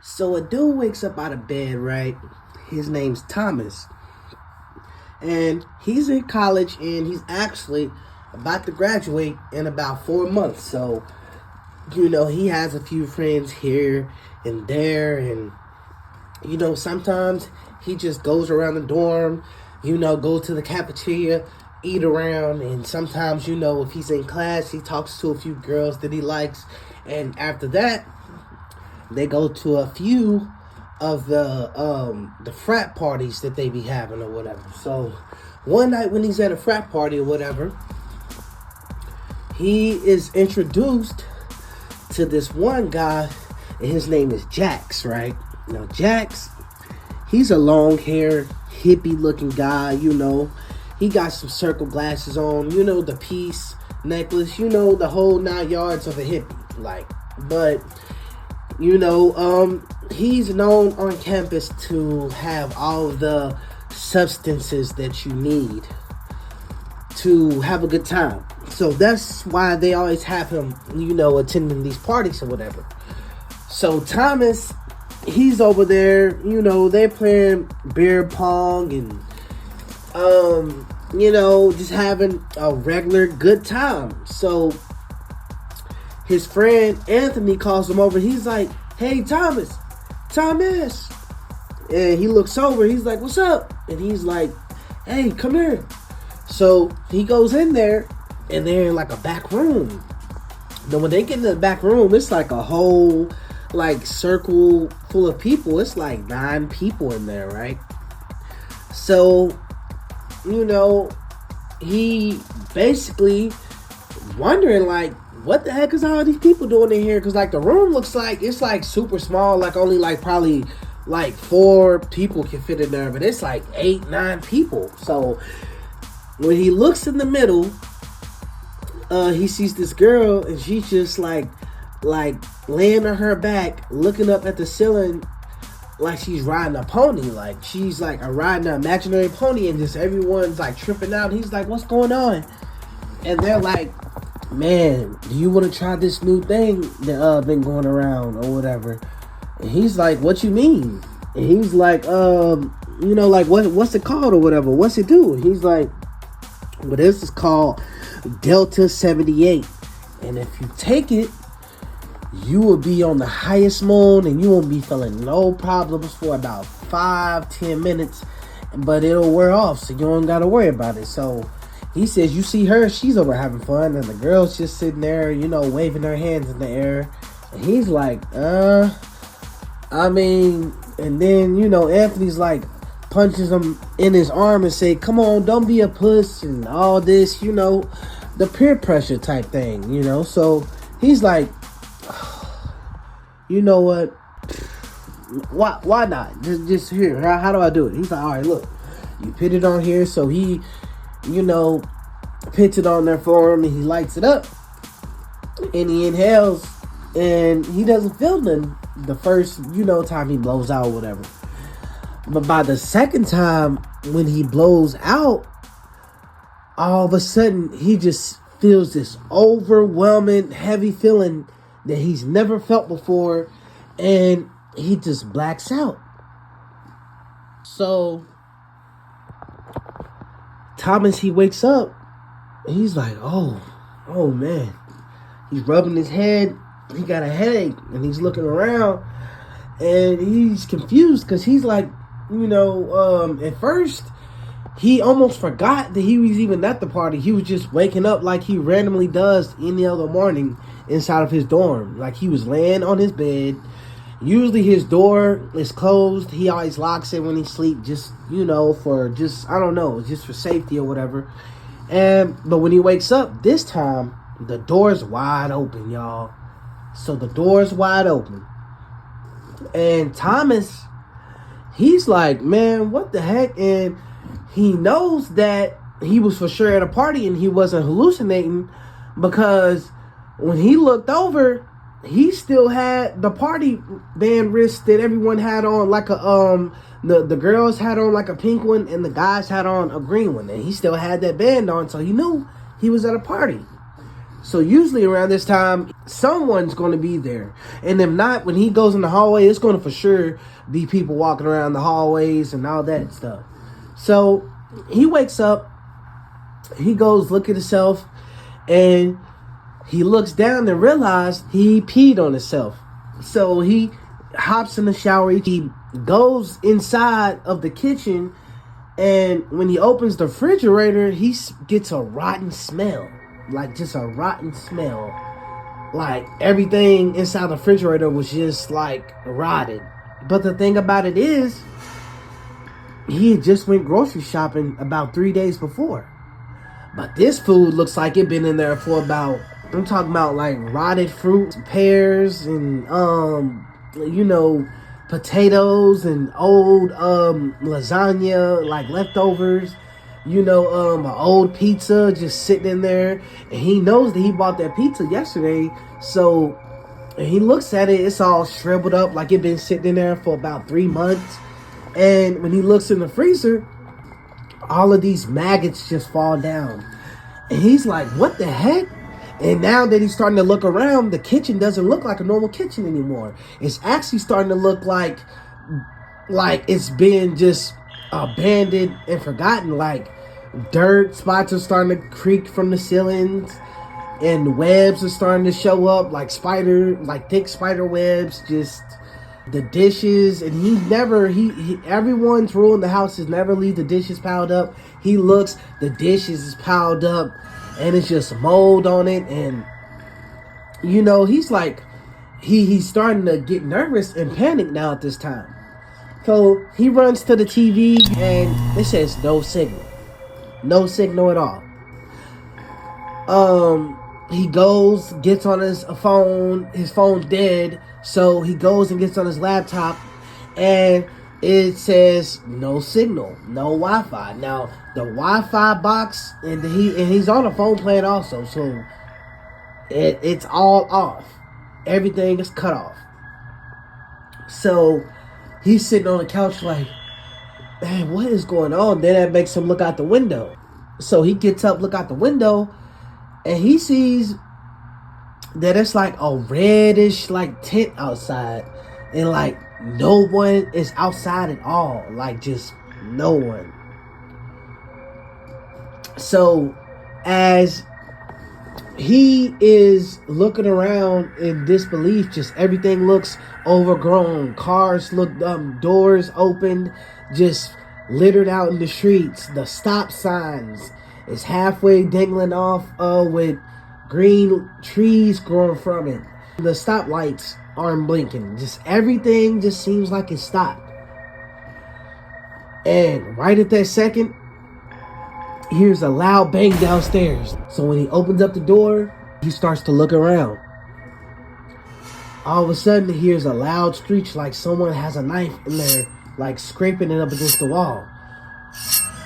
So a dude wakes up out of bed, right? His name's Thomas. And he's in college and he's actually about to graduate in about 4 months. So, he has a few friends here and there. And, sometimes he just goes around the dorm, go to the cafeteria, eat around. And sometimes, if he's in class, he talks to a few girls that he likes. And after that, they go to a few of the frat parties that they be having or whatever. So one night when he's at a frat party or whatever, he is introduced to this one guy, and his name is Jax, right? Now Jax, he's a long-haired, hippie-looking guy, He got some circle glasses on, the peace necklace, the whole 9 yards of a hippie, but he's known on campus to have all of the substances that you need to have a good time. So that's why they always have him, attending these parties or whatever. So Thomas, he's over there, they're playing beer pong and, just having a regular good time. So his friend Anthony calls him over. He's like, "Hey, Thomas. And he looks over. He's like, "What's up?" And he's like, "Hey, come here." So he goes in there, and they're in like a back room. Then when they get in the back room, it's like a whole circle full of people. It's like 9 people in there, right? So, he basically wondering what the heck is all these people doing in here? Because the room looks like it's super small, only probably 4 people can fit in there, but it's 8, 9 people. So when he looks in the middle, he sees this girl, and she's just laying on her back, looking up at the ceiling like she's riding a pony, she's riding an imaginary pony, and just everyone's tripping out. He's like, "What's going on?" And they're like, "Man, do you want to try this new thing that been going around or whatever?" And he's like, "What you mean?" And he's like, what's it called or whatever? What's it do? And he's like, "Well, this is called Delta 78. And if you take it, you will be on the highest moon and you won't be feeling no problems for about 5-10 minutes, but it'll wear off, so you don't got to worry about it." So he says, you see her, she's over having fun, and the girl's just sitting there, waving her hands in the air. And he's like, and then, Anthony's punches him in his arm and say, "Come on, don't be a puss," and all this, the peer pressure type thing, So he's like, "You know what? Why not? Just here. How do I do it?" He's like, "All right, look, you put it on here." So he, puts it on there for him, and he lights it up, and he inhales, and he doesn't feel nothing the first, time he blows out or whatever. But by the second time, when he blows out, all of a sudden, he just feels this overwhelming, heavy feeling that he's never felt before, and he just blacks out. So Thomas, he wakes up, and he's like, oh man. He's rubbing his head. He got a headache, and he's looking around, and he's confused because he's like, at first, he almost forgot that he was even at the party. He was just waking up like he randomly does any other morning inside of his dorm. He was laying on his bed. Usually his door is closed. He always locks it when he sleeps, just, just for safety or whatever. But when he wakes up this time, the door's wide open, y'all. So the door's wide open. And Thomas, he's like, "Man, what the heck?" And he knows that he was for sure at a party and he wasn't hallucinating, because when he looked over, he still had the party band wrist that everyone had on, the girls had on a pink one and the guys had on a green one, and he still had that band on, so he knew he was at a party. So usually around this time, someone's going to be there. And if not, when he goes in the hallway, it's going to for sure be people walking around the hallways and all that stuff. So he wakes up, he goes look at himself, and he looks down and realizes he peed on himself. So he hops in the shower, he goes inside of the kitchen, and when he opens the refrigerator, he gets a rotten smell. Like, just a rotten smell. Like, everything inside the refrigerator was just, like, rotted. But the thing about it is, he had just went grocery shopping about 3 days before. But this food looks like it been in there for about, I'm talking about, like, rotted fruit, pears, and, potatoes and old lasagna, like leftovers, an old pizza just sitting in there. And he knows that he bought that pizza yesterday, so he looks at it, it's all shriveled up, like it been sitting in there for about 3 months. And when he looks in the freezer, all of these maggots just fall down. And he's like, what the heck? And now that he's starting to look around, the kitchen doesn't look like a normal kitchen anymore. It's actually starting to look like it's been just abandoned and forgotten. Like, dirt spots are starting to creak from the ceilings, and webs are starting to show up, like thick spider webs. Just the dishes, and everyone's rule in the house is never leave the dishes piled up. He looks, the dishes is piled up, and it's just mold on it. And he's like, he's starting to get nervous and panic now at this time. So he runs to the TV, and it says no signal at all. He goes, gets on his phone's dead, so he goes and gets on his laptop, and it says no signal, no Wi-Fi. Now the Wi-Fi box, and he's on a phone plan also, so it's all off. Everything is cut off. So he's sitting on the couch like, man, what is going on? Then that makes him look out the window. So he gets up, look out the window, and he sees that it's like a reddish like tent outside, and like no one is outside at all, like just no one. So as he is looking around in disbelief, just everything looks overgrown, cars look, doors opened, just littered out in the streets. The stop signs is halfway dangling off with green trees growing from it. The stoplights aren't blinking. Just everything just seems like it stopped. And right at that second, he hears a loud bang downstairs. So when he opens up the door, he starts to look around. All of a sudden, he hears a loud screech like someone has a knife in there, like scraping it up against the wall.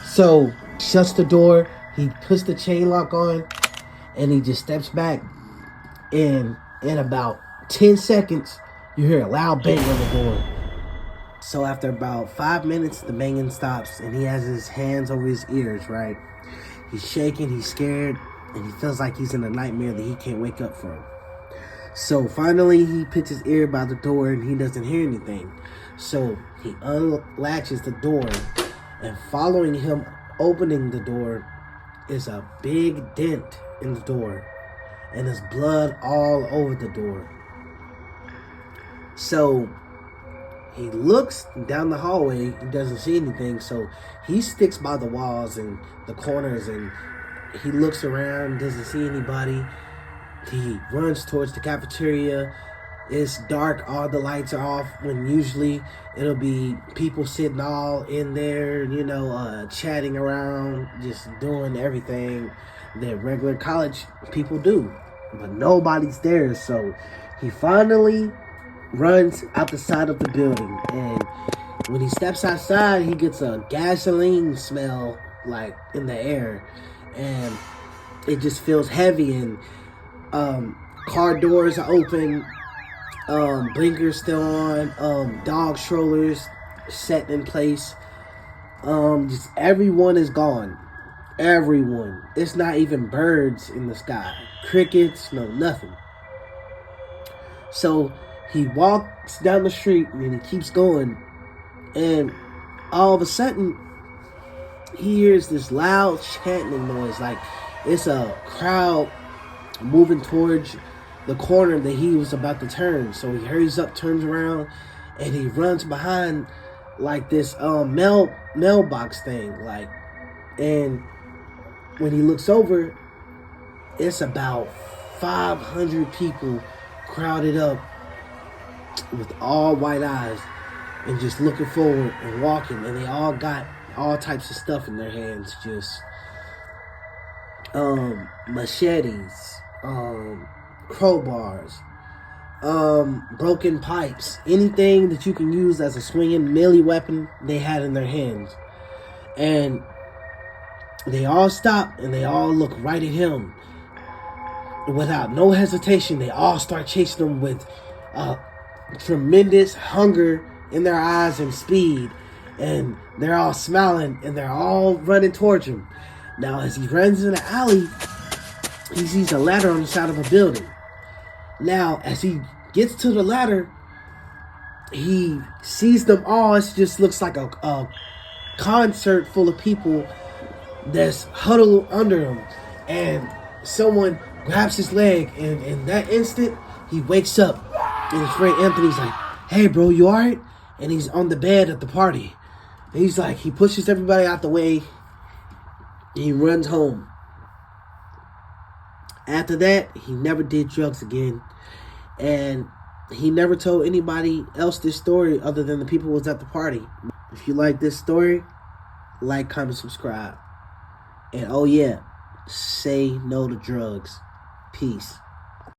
So shuts the door, he puts the chain lock on, and he just steps back. And in about 10 seconds, you hear a loud bang on the door. So after about 5 minutes, the banging stops, and he has his hands over his ears, right? He's shaking, he's scared, and he feels like he's in a nightmare that he can't wake up from. So finally, he puts his ear by the door, and he doesn't hear anything. So he unlatches the door, and following him opening the door is a big dent in the door, and there's blood all over the door. So he looks down the hallway and doesn't see anything, so he sticks by the walls and the corners, and he looks around, doesn't see anybody. He runs towards the cafeteria. It's dark, all the lights are off, when usually it'll be people sitting all in there, chatting around, just doing everything that regular college people do. But nobody's there, so he finally runs out the side of the building, and when he steps outside, he gets a gasoline smell like in the air, and it just feels heavy, and car doors are open, blinkers still on, dog strollers set in place, just everyone is gone. Everyone. It's not even birds in the sky, crickets, no, nothing. So he walks down the street and he keeps going, and all of a sudden he hears this loud chanting noise, like it's a crowd moving towards the corner that he was about to turn. So he hurries up, turns around, and he runs behind like this mailbox thing, like, and when he looks over, it's about 500 people crowded up with all white eyes and just looking forward and walking, and they all got all types of stuff in their hands, just machetes, crowbars, broken pipes, anything that you can use as a swinging melee weapon, they had in their hands. And they all stop and they all look right at him. Without no hesitation, they all start chasing him with tremendous hunger in their eyes and speed. And they're all smiling and they're all running towards him. Now, as he runs in the alley, he sees a ladder on the side of a building. Now, as he gets to the ladder, he sees them all. It just looks like a concert full of people that's huddled under him. And someone grabs his leg, and in that instant, he wakes up. And his friend Anthony's like, "Hey, bro, you alright?" And he's on the bed at the party. And he's like, he pushes everybody out the way. And he runs home. After that, he never did drugs again. And he never told anybody else this story other than the people who was at the party. If you like this story, like, comment, subscribe. And oh yeah, say no to drugs. Peace.